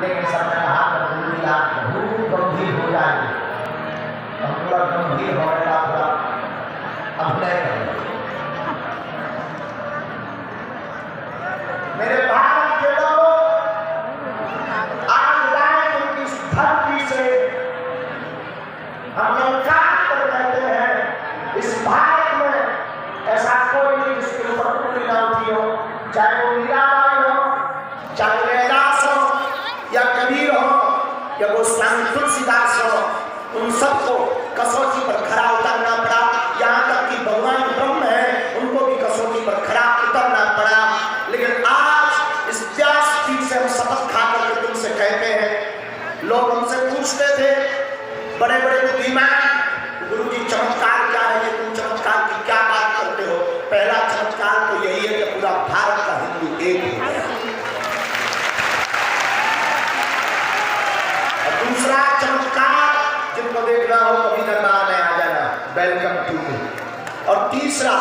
लेकिन सबने कहा कि आप बहुत गंभीर हो जाएंगे, हम पूरा गंभीर होने का पूरा अभिनय करेंगे। मेरे भारत के लोग आज रात उनकी इस धरती से हम लोग काम कर रहते हैं। इस भारत में ऐसा कोई नहीं जिसके ऊपर उंगली ना उठी हो, चाहे वो मीराबाई हो, चाहे रैदास हो या कबीर हो या वो स्वामी तुलसीदास हो, उन सबको कसौटी पर खरा उतरना पड़ा। यहाँ तक कि भगवान ब्रह्म है, उनको भी कसौटी पर खरा उतरना पड़ा। लेकिन आज इस व्यासपीठ से हम शपथ खा करके तुमसे कहते हैं, लोग हमसे पूछते थे बड़े बड़े बुद्धिमान, गुरु जी चमत्कार क्या है, तुम चमत्कार की क्या बात करते हो? पहला चमत्कार तो यही है कि पूरा भारत का हिंदू एक हो गया। और दूसरा चमत्कार, जिनको देखना हो कभी दरबार में आ जाना, वेलकम टू मी। और तीसरा,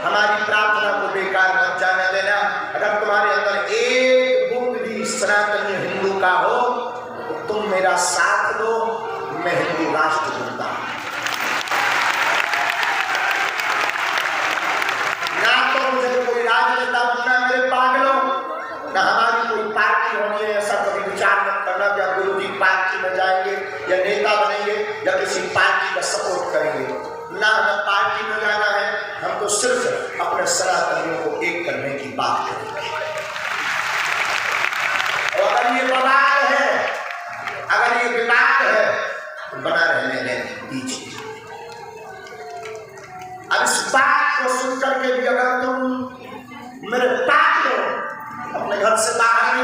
हमारी प्रार्थना को बेकार मत जाने देना। अगर तुम्हारे अंदर एक बूंद भी सनातनी हिंदू का हो तो तुम मेरा साथ दो, मैं हिंदू राष्ट्र बनता हूं। ना तो मुझे कोई राजनेता बनना मेरे पागलों, ना हमारी कोई पार्टी होनी है, ऐसा कभी विचार मत करना कि आप गुरु जी पार्टी में जाएंगे या नेता बनेंगे या किसी पार्टी का सपोर्ट करेंगे। ना हमें पार्टी में जाना है, हम तो सिर्फ अपने सनातनियों को एक करने की बात करेंगे। और अगर ये बवाल है, अगर ये विवाद है, तो बना रहने दें पीछे। अब इस बात को सुनकर के भी अगर तुम मेरे पागलों अपने घर से बाहर